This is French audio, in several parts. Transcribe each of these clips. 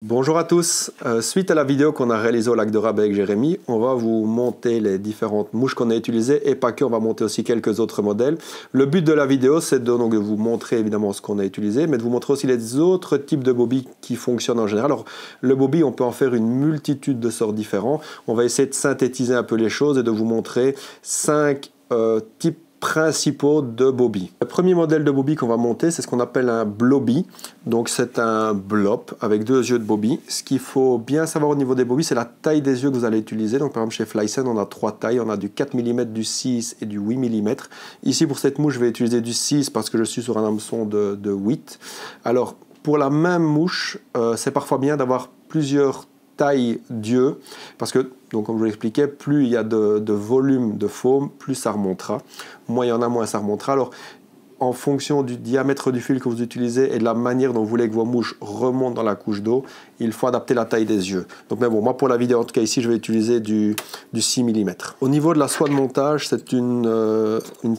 Bonjour à tous, suite à la vidéo qu'on a réalisée au lac de Rabais avec Jérémy, on va vous monter les différentes mouches qu'on a utilisées et pas que, on va monter aussi quelques autres modèles. Le but de la vidéo c'est de vous montrer évidemment ce qu'on a utilisé, mais de vous montrer aussi les autres types de bobby qui fonctionnent en général. Alors le bobby on peut en faire une multitude de sortes différents, on va essayer de synthétiser un peu les choses et de vous montrer 5 types principaux de bobby. Le premier modèle de bobby qu'on va monter, c'est ce qu'on appelle un blobby. Donc c'est un blob avec 2 yeux de bobby. Ce qu'il faut bien savoir au niveau des bobby, c'est la taille des yeux que vous allez utiliser. Donc par exemple chez Flysen, on a 3 tailles. On a du 4 mm, du 6 et du 8 mm. Ici pour cette mouche, je vais utiliser du 6 parce que je suis sur un hameçon de 8. Alors pour la même mouche, c'est parfois bien d'avoir plusieurs taille d'yeux, parce que, donc, comme je vous l'expliquais, plus il y a de volume de foam, plus ça remontera. Moins il y en a, moins ça remontera. Alors, en fonction du diamètre du fil que vous utilisez et de la manière dont vous voulez que vos mouches remontent dans la couche d'eau, il faut adapter la taille des yeux. Donc, mais bon, moi pour la vidéo, en tout cas ici, je vais utiliser du 6 mm. Au niveau de la soie de montage, c'est une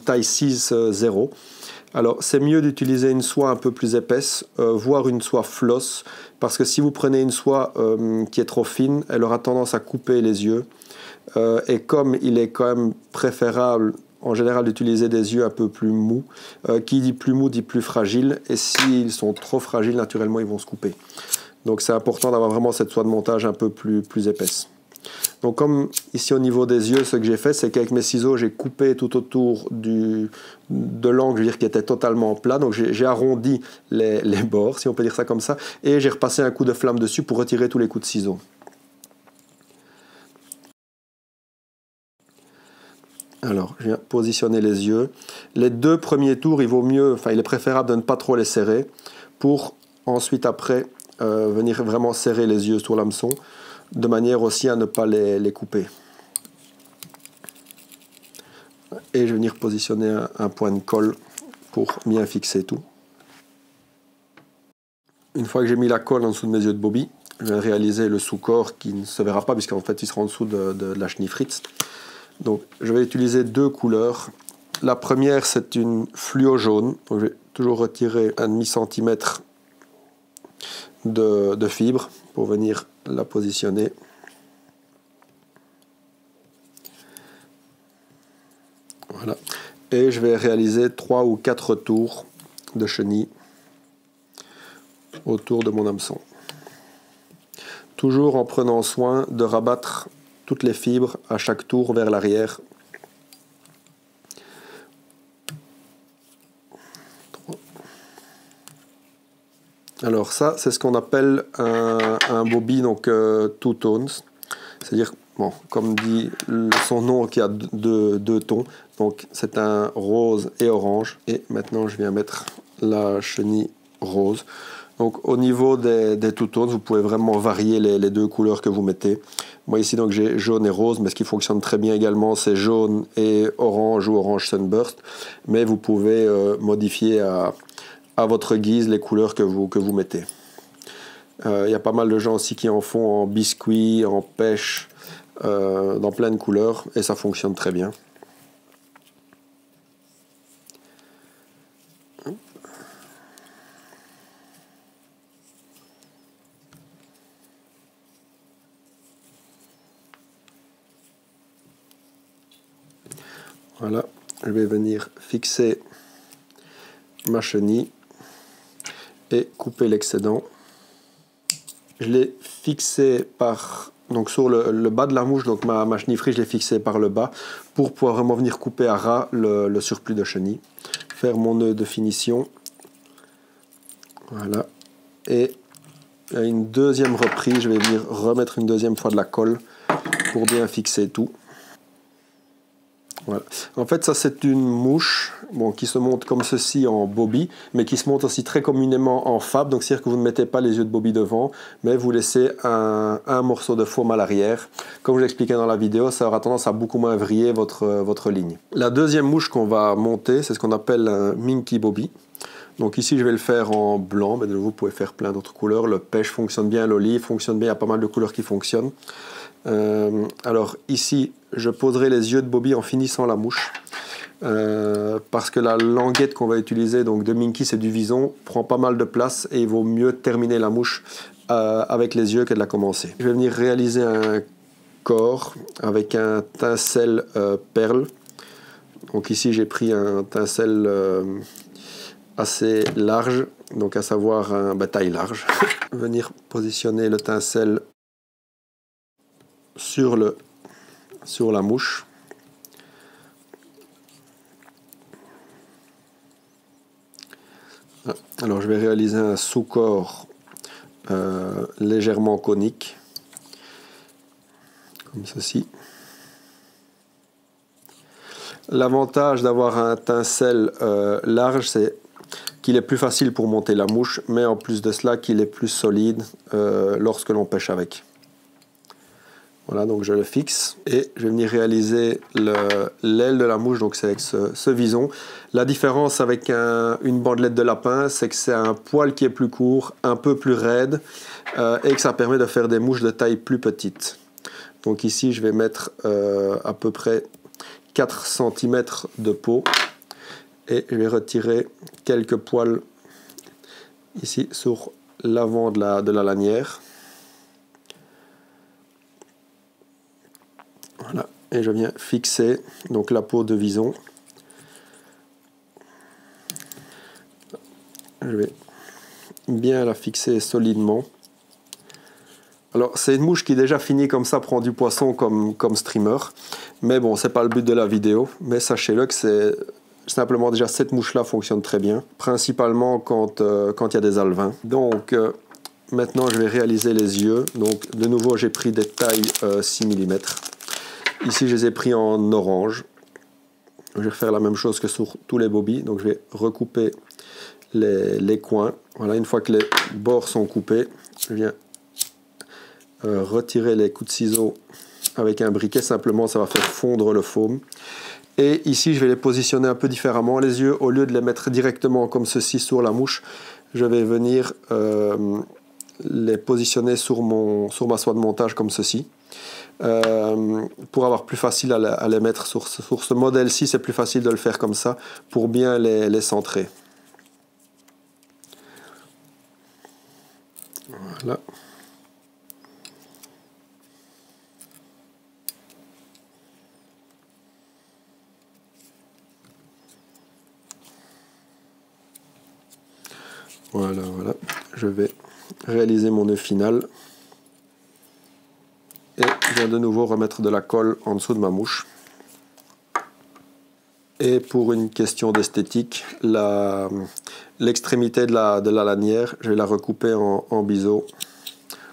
taille 6,0. Alors, c'est mieux d'utiliser une soie un peu plus épaisse, voire une soie floss, parce que si vous prenez une soie qui est trop fine, elle aura tendance à couper les yeux. Et comme il est quand même préférable, en général, d'utiliser des yeux un peu plus mous, qui dit plus mou dit plus fragile, et s'ils sont trop fragiles, naturellement, ils vont se couper. Donc, c'est important d'avoir vraiment cette soie de montage un peu plus épaisse. Donc comme ici au niveau des yeux, ce que j'ai fait, c'est qu'avec mes ciseaux, j'ai coupé tout autour de l'angle, je veux dire, qui était totalement plat. Donc j'ai arrondi les bords, si on peut dire ça comme ça, et j'ai repassé un coup de flamme dessus pour retirer tous les coups de ciseaux. Alors, je viens positionner les yeux. Les 2 premiers tours, il est préférable de ne pas trop les serrer pour ensuite après venir vraiment serrer les yeux sur l'hameçon, de manière aussi à ne pas les couper. Et je vais venir positionner un point de colle pour bien fixer tout. Une fois que j'ai mis la colle en dessous de mes yeux de bobby, je vais réaliser le sous-corps qui ne se verra pas puisqu'en fait il sera en dessous de la chenille Fritz. Donc je vais utiliser 2 couleurs. La première c'est une fluo jaune. Donc, je vais toujours retirer 1,5 cm de fibre pour venir la positionner. Voilà. Et je vais réaliser 3 ou 4 tours de chenille autour de mon hameçon. Toujours en prenant soin de rabattre toutes les fibres à chaque tour vers l'arrière. Alors ça, c'est ce qu'on appelle un bobby, donc two tones. C'est-à-dire, bon, comme dit son nom, qui a 2 tons. Donc c'est un rose et orange. Et maintenant, je viens mettre la chenille rose. Donc au niveau des two tones, vous pouvez vraiment varier les 2 couleurs que vous mettez. Moi ici, donc j'ai jaune et rose, mais ce qui fonctionne très bien également, c'est jaune et orange ou orange sunburst. Mais vous pouvez modifier à votre guise les couleurs que vous mettez. Y a pas mal de gens aussi qui en font en biscuit, en pêche, dans plein de couleurs, et ça fonctionne très bien. Voilà, je vais venir fixer ma chenille et couper l'excédent. Je l'ai fixé donc sur le bas de la mouche, donc ma chenille Fritz, je l'ai fixée par le bas pour pouvoir vraiment venir couper à ras le surplus de chenille. Faire mon nœud de finition. Voilà. Et à une deuxième reprise, je vais venir remettre une deuxième fois de la colle pour bien fixer tout. Voilà. En fait, ça c'est une mouche qui se monte comme ceci en bobby, mais qui se monte aussi très communément en fab. Donc c'est-à-dire que vous ne mettez pas les yeux de bobby devant, mais vous laissez un morceau de foam à l'arrière. Comme je l'expliquais dans la vidéo, ça aura tendance à beaucoup moins vriller votre ligne. La deuxième mouche qu'on va monter, c'est ce qu'on appelle un minky bobby. Donc ici, je vais le faire en blanc, mais de nouveau, vous pouvez faire plein d'autres couleurs. Le pêche fonctionne bien, l'olive fonctionne bien, il y a pas mal de couleurs qui fonctionnent. Alors ici, je poserai les yeux de bobby en finissant la mouche. Parce que la languette qu'on va utiliser, donc de Minky, c'est du vison, prend pas mal de place et il vaut mieux terminer la mouche avec les yeux que de la commencer. Je vais venir réaliser un corps avec un tinsel perle. Donc ici j'ai pris un tinsel assez large, donc à savoir un taille large. Venir positionner le tinsel sur la mouche. Alors je vais réaliser un sous-corps légèrement conique, comme ceci. L'avantage d'avoir un tinsel large, c'est qu'il est plus facile pour monter la mouche, mais en plus de cela, qu'il est plus solide lorsque l'on pêche avec. Voilà, donc je le fixe et je vais venir réaliser l'aile de la mouche, donc c'est avec ce vison. La différence avec une bandelette de lapin, c'est que c'est un poil qui est plus court, un peu plus raide et que ça permet de faire des mouches de taille plus petite. Donc ici, je vais mettre à peu près 4 cm de peau et je vais retirer quelques poils ici sur l'avant de la lanière. Voilà, et je viens fixer donc la peau de vison. Je vais bien la fixer solidement. Alors c'est une mouche qui déjà finie comme ça prend du poisson comme streamer, mais bon, c'est pas le but de la vidéo, mais sachez-le que c'est simplement déjà cette mouche là fonctionne très bien, principalement quand il y a des alevins. Donc maintenant je vais réaliser les yeux. Donc de nouveau j'ai pris des tailles 6 mm. Ici, je les ai pris en orange. Je vais refaire la même chose que sur tous les bobies. Donc, je vais recouper les coins. Voilà, une fois que les bords sont coupés, je viens retirer les coups de ciseaux avec un briquet. Simplement, ça va faire fondre le foam. Et ici, je vais les positionner un peu différemment. Les yeux, au lieu de les mettre directement comme ceci sur la mouche, je vais venir les positionner sur ma soie de montage comme ceci. Pour avoir plus facile à les mettre sur ce modèle-ci, c'est plus facile de le faire comme ça pour bien les centrer. Voilà. Voilà, voilà. Je vais réaliser mon nœud final. Et je viens de nouveau remettre de la colle en dessous de ma mouche. Et pour une question d'esthétique, l'extrémité de la lanière, je vais la recouper en biseau,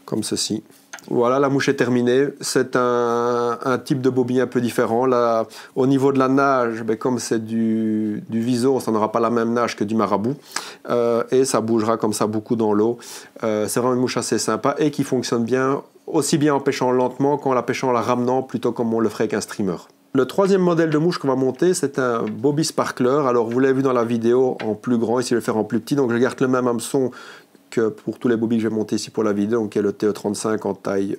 comme ceci. Voilà, la mouche est terminée. C'est un type de bobby un peu différent. Là, au niveau de la nage, comme c'est du viso, ça n'aura pas la même nage que du marabout. Et ça bougera comme ça beaucoup dans l'eau. C'est vraiment une mouche assez sympa et qui fonctionne bien, aussi bien en pêchant lentement qu'en la pêchant en la ramenant, plutôt comme on le ferait avec un streamer. Le troisième modèle de mouche qu'on va monter, c'est un bobby sparkler. Alors vous l'avez vu dans la vidéo en plus grand, ici je vais le faire en plus petit. Donc je garde le même hameçon que pour tous les bobbies que je vais monter ici pour la vidéo, donc qui est le TE35 en taille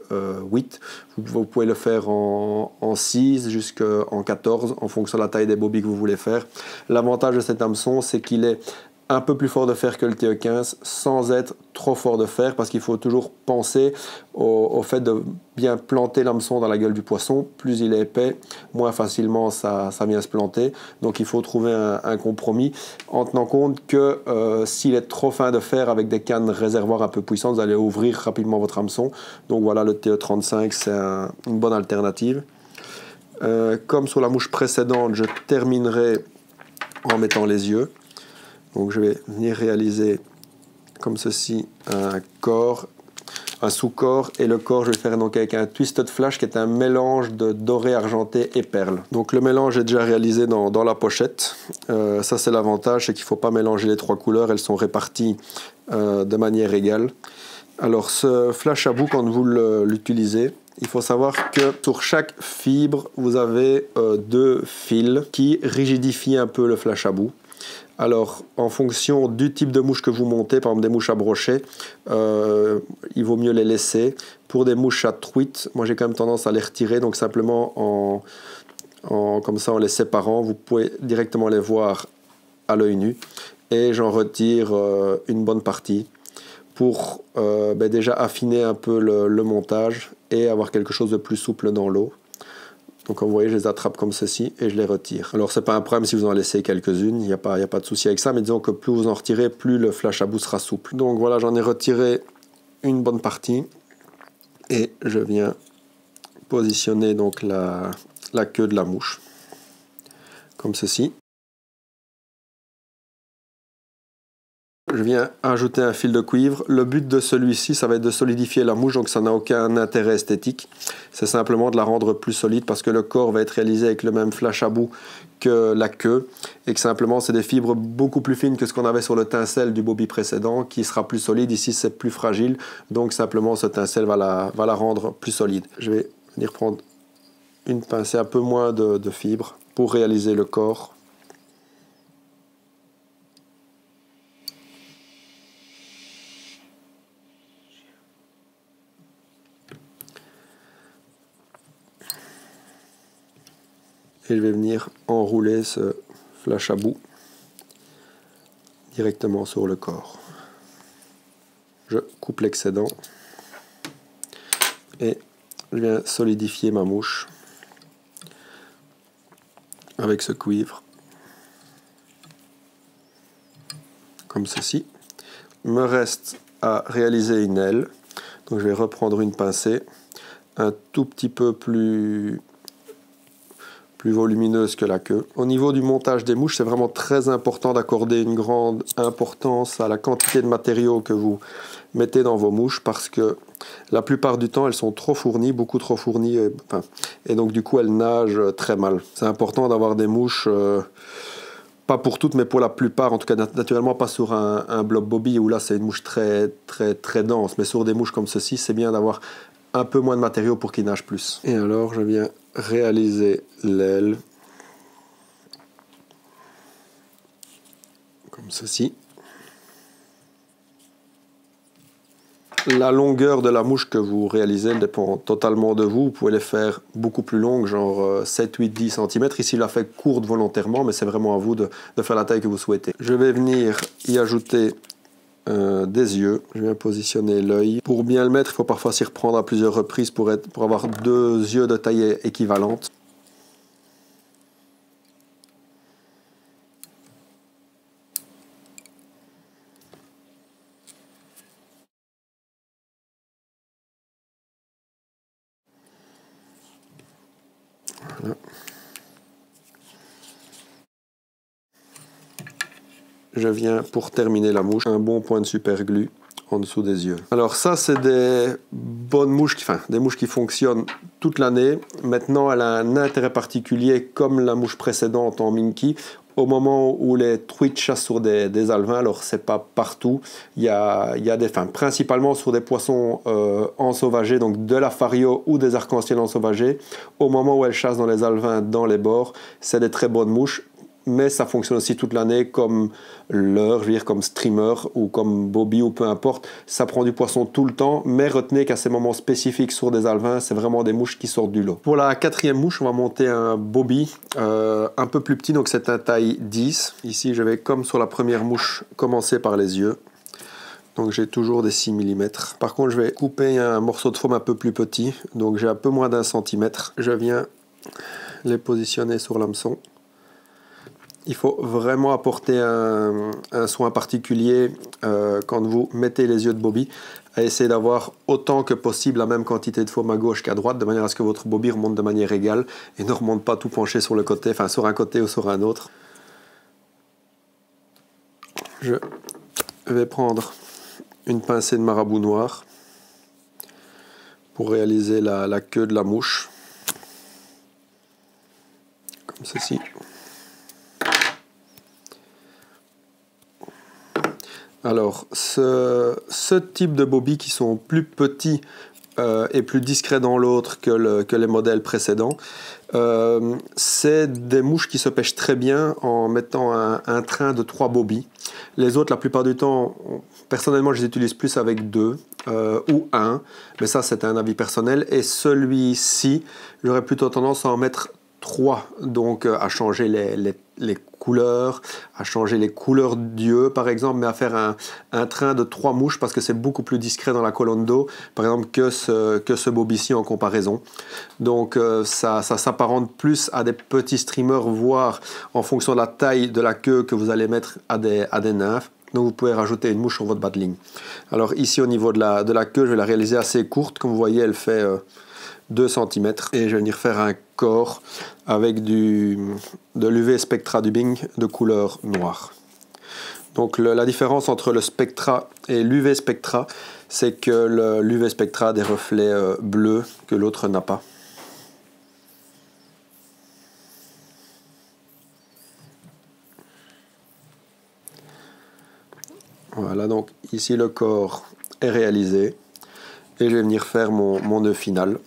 8. Vous pouvez le faire en 6 jusqu'en 14 en fonction de la taille des bobbies que vous voulez faire. L'avantage de cet hameçon, c'est qu'il est un peu plus fort de fer que le TE15 sans être trop fort de fer, parce qu'il faut toujours penser au fait de bien planter l'hameçon dans la gueule du poisson. Plus il est épais, moins facilement ça vient se planter. Donc il faut trouver un compromis en tenant compte que s'il est trop fin de fer avec des cannes réservoirs un peu puissantes, vous allez ouvrir rapidement votre hameçon. Donc voilà, le TE35 c'est une bonne alternative. Comme sur la mouche précédente, je terminerai en mettant les yeux. Donc je vais venir réaliser comme ceci un corps, un sous-corps, et le corps je vais le faire donc avec un Twisted Flash qui est un mélange de doré, argenté et perle. Donc le mélange est déjà réalisé dans la pochette. Ça c'est l'avantage, c'est qu'il ne faut pas mélanger les trois couleurs, elles sont réparties de manière égale. Alors ce flash à bout, quand vous l'utilisez, il faut savoir que sur chaque fibre vous avez deux fils qui rigidifient un peu le flash à bout. Alors, en fonction du type de mouche que vous montez, par exemple des mouches à brochet, il vaut mieux les laisser. Pour des mouches à truite, moi j'ai quand même tendance à les retirer, donc simplement comme ça en les séparant, vous pouvez directement les voir à l'œil nu. Et j'en retire une bonne partie pour déjà affiner un peu le montage et avoir quelque chose de plus souple dans l'eau. Donc comme vous voyez, je les attrape comme ceci et je les retire. Alors c'est pas un problème si vous en laissez quelques-unes, il n'y a pas de souci avec ça, mais disons que plus vous en retirez, plus le flash à bout sera souple. Donc voilà, j'en ai retiré une bonne partie et je viens positionner donc la queue de la mouche comme ceci. Je viens ajouter un fil de cuivre. Le but de celui-ci, ça va être de solidifier la mouche, donc ça n'a aucun intérêt esthétique. C'est simplement de la rendre plus solide parce que le corps va être réalisé avec le même flash à bout que la queue et que simplement c'est des fibres beaucoup plus fines que ce qu'on avait sur le tinsel du bobby précédent qui sera plus solide. Ici c'est plus fragile, donc simplement ce tinsel va la rendre plus solide. Je vais venir prendre une pincée, un peu moins de fibres pour réaliser le corps. Et je vais venir enrouler ce flash à bout directement sur le corps. Je coupe l'excédent et je viens solidifier ma mouche avec ce cuivre, comme ceci. Il me reste à réaliser une aile, donc je vais reprendre une pincée un tout petit peu plus volumineuse que la queue. Au niveau du montage des mouches, c'est vraiment très important d'accorder une grande importance à la quantité de matériaux que vous mettez dans vos mouches parce que la plupart du temps, elles sont trop fournies, beaucoup trop fournies, et donc du coup, elles nagent très mal. C'est important d'avoir des mouches, pas pour toutes, mais pour la plupart, en tout cas naturellement pas sur un blob bobby où là, c'est une mouche très, très, très dense, mais sur des mouches comme ceci, c'est bien d'avoir un peu moins de matériaux pour qu'ils nagent plus. Et alors, je viens réaliser l'aile comme ceci. La longueur de la mouche que vous réalisez dépend totalement de vous. Vous pouvez les faire beaucoup plus longues, genre 7, 8, 10 cm. Ici, je la fais courte volontairement, mais c'est vraiment à vous de faire la taille que vous souhaitez. Je vais venir y ajouter des yeux. Je viens positionner l'œil. Pour bien le mettre, il faut parfois s'y reprendre à plusieurs reprises pour avoir deux yeux de taille équivalente. Voilà. Je viens, pour terminer la mouche, un bon point de super glue en dessous des yeux. Alors ça, c'est des bonnes mouches, des mouches qui fonctionnent toute l'année. Maintenant, elle a un intérêt particulier, comme la mouche précédente en Minky. Au moment où les truites chassent sur des alevins, alors c'est pas partout, il y a principalement sur des poissons ensauvagés, donc de la fario ou des arcs-en-ciel ensauvagés. Au moment où elles chassent dans les alevins, dans les bords, c'est des très bonnes mouches. Mais ça fonctionne aussi toute l'année comme leurre, je veux dire comme streamer ou comme bobby ou peu importe. Ça prend du poisson tout le temps, mais retenez qu'à ces moments spécifiques sur des alevins, c'est vraiment des mouches qui sortent du lot. Pour la quatrième mouche, on va monter un bobby un peu plus petit, donc c'est un taille 10. Ici, je vais, comme sur la première mouche, commencer par les yeux. Donc j'ai toujours des 6 mm. Par contre, je vais couper un morceau de foam un peu plus petit, donc j'ai un peu moins d'1 centimètre. Je viens les positionner sur l'hameçon. Il faut vraiment apporter un soin particulier quand vous mettez les yeux de bobby, à essayer d'avoir autant que possible la même quantité de foam à gauche qu'à droite, de manière à ce que votre bobby remonte de manière égale et ne remonte pas tout penché sur le côté, enfin sur un côté ou sur un autre. Je vais prendre une pincée de marabout noir pour réaliser la queue de la mouche, comme ceci. Alors, ce type de bobby qui sont plus petits et plus discrets dans l'autre que les modèles précédents, c'est des mouches qui se pêchent très bien en mettant un train de 3 bobbies. Les autres, la plupart du temps, personnellement, je les utilise plus avec 2 ou 1, mais ça, c'est un avis personnel. Et celui-ci, j'aurais plutôt tendance à en mettre 3, donc à changer les couleurs, à changer les couleurs d'yeux par exemple, mais à faire un train de 3 mouches parce que c'est beaucoup plus discret dans la colonne d'eau par exemple que ce bob ici en comparaison. Donc ça s'apparente plus à des petits streamers, voire en fonction de la taille de la queue que vous allez mettre à des nymphes. Donc vous pouvez rajouter une mouche sur votre bas de ligne. Alors ici au niveau de la queue, je vais la réaliser assez courte. Comme vous voyez, elle fait 2 cm. Et je vais venir faire un corps avec de l'UV Spectra Dubbing de couleur noire. Donc la différence entre le Spectra et l'UV Spectra, c'est que l'UV Spectra a des reflets bleus que l'autre n'a pas. Voilà, donc ici le corps est réalisé et je vais venir faire mon nœud final.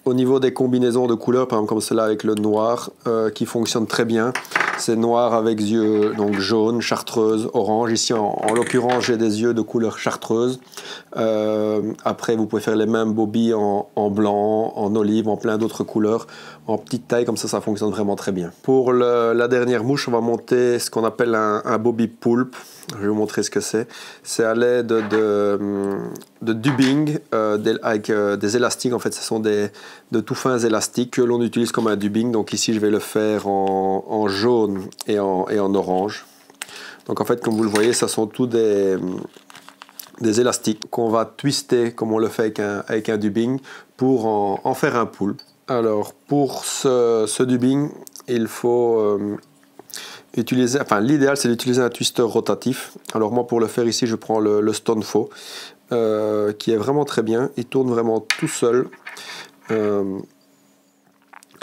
Au niveau des combinaisons de couleurs, par exemple comme celle-là avec le noir qui fonctionne très bien, c'est noir avec yeux donc jaune, chartreuse, orange. Ici en l'occurrence j'ai des yeux de couleur chartreuse. Après vous pouvez faire les mêmes bobbies en blanc, en olive, en plein d'autres couleurs, en petite taille, comme ça fonctionne vraiment très bien. Pour la dernière mouche, on va monter ce qu'on appelle un bobby poulpe. Je vais vous montrer ce que c'est. C'est à l'aide de dubbing avec des élastiques. En fait, ce sont de tout fins élastiques que l'on utilise comme un dubbing. Donc ici, je vais le faire en jaune et en orange. Donc en fait, comme vous le voyez, ce sont tous des élastiques qu'on va twister comme on le fait avec un dubbing pour en faire un poulpe. Alors pour ce dubbing, il faut l'idéal c'est d'utiliser un twister rotatif. Alors moi pour le faire ici je prends le Stonefo qui est vraiment très bien, il tourne vraiment tout seul, que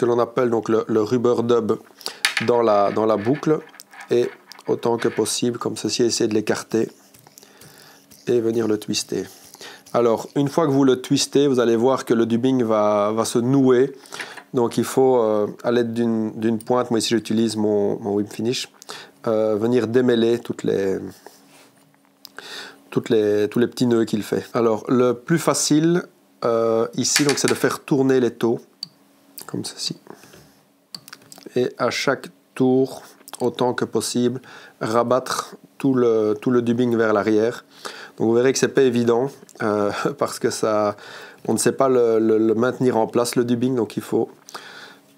l'on appelle donc le rubber dub dans la boucle, et autant que possible comme ceci essayer de l'écarter et venir le twister. Alors une fois que vous le twistez, vous allez voir que le dubbing va se nouer. Donc il faut, à l'aide d'une pointe, moi ici j'utilise mon Whip Finish, venir démêler tous les petits nœuds qu'il fait. Alors le plus facile ici, c'est de faire tourner les taux, comme ceci. Et à chaque tour, autant que possible, rabattre tout le dubbing vers l'arrière. Donc vous verrez que c'est pas évident, parce que on ne sait pas le maintenir en place, le dubbing, donc il faut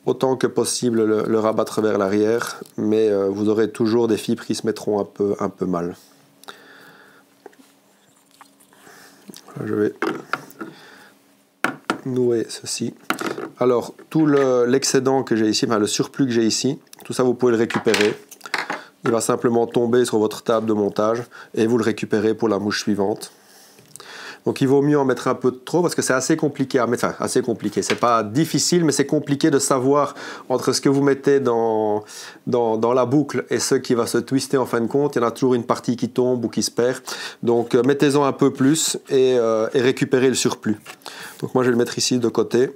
autant que possible le rabattre vers l'arrière, mais vous aurez toujours des fibres qui se mettront un peu mal. Voilà, je vais nouer ceci. Alors tout l'excédent que j'ai ici, le surplus que j'ai ici, tout ça vous pouvez le récupérer. Il va simplement tomber sur votre table de montage et vous le récupérez pour la mouche suivante. Donc il vaut mieux en mettre un peu trop parce que c'est assez compliqué à mettre. Enfin, assez compliqué, c'est pas difficile, mais c'est compliqué de savoir entre ce que vous mettez dans la boucle et ce qui va se twister en fin de compte. Il y en a toujours une partie qui tombe ou qui se perd. Donc mettez-en un peu plus et récupérez le surplus. Donc moi je vais le mettre ici de côté.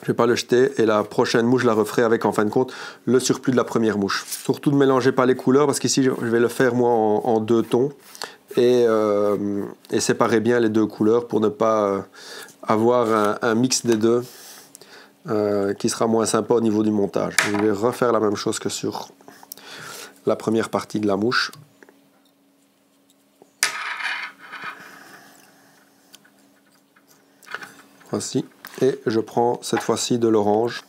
Je ne vais pas le jeter et la prochaine mouche je la referai avec en fin de compte le surplus de la première mouche. Surtout ne mélangez pas les couleurs parce qu'ici je vais le faire moi en 2 tons et séparer bien les 2 couleurs pour ne pas avoir un mix des deux qui sera moins sympa au niveau du montage. Je vais refaire la même chose que sur la première partie de la mouche. Voici. Et je prends cette fois-ci de l'orange.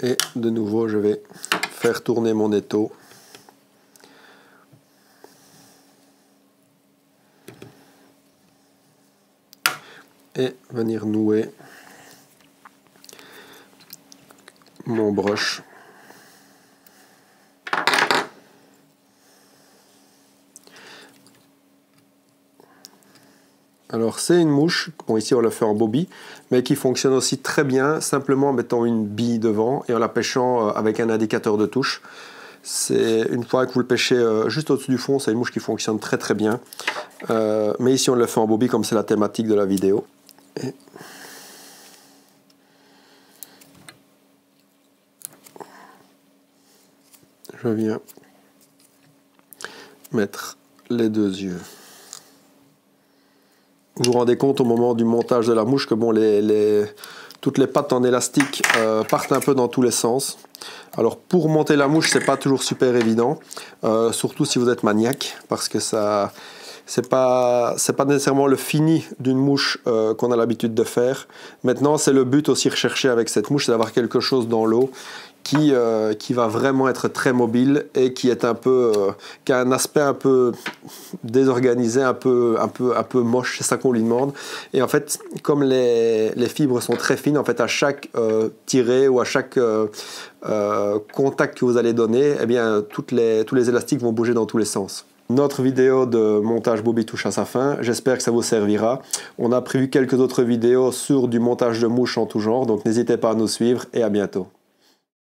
Et de nouveau, je vais faire tourner mon étau. Et venir nouer mon brush. Alors c'est une mouche, bon ici on l'a fait en bobby, mais qui fonctionne aussi très bien simplement en mettant une bille devant et en la pêchant avec un indicateur de touche. C'est une fois que vous le pêchez juste au-dessus du fond, c'est une mouche qui fonctionne très très bien. Mais ici on le fait en bobby comme c'est la thématique de la vidéo. Et je viens mettre les deux yeux. Vous vous rendez compte au moment du montage de la mouche que bon, toutes les pattes en élastique partent un peu dans tous les sens. Alors pour monter la mouche, c'est pas toujours super évident, surtout si vous êtes maniaque, parce que ça, c'est pas nécessairement le fini d'une mouche qu'on a l'habitude de faire. Maintenant, c'est le but aussi recherché avec cette mouche, c'est d'avoir quelque chose dans l'eau qui va vraiment être très mobile et qui est qui a un aspect un peu désorganisé, un peu moche, c'est ça qu'on lui demande. Et en fait, comme les fibres sont très fines, en fait, à chaque tirée ou à chaque contact que vous allez donner, eh bien, tous les élastiques vont bouger dans tous les sens. Notre vidéo de montage Bobby touche à sa fin, j'espère que ça vous servira. On a prévu quelques autres vidéos sur du montage de mouches en tout genre, donc n'hésitez pas à nous suivre et à bientôt.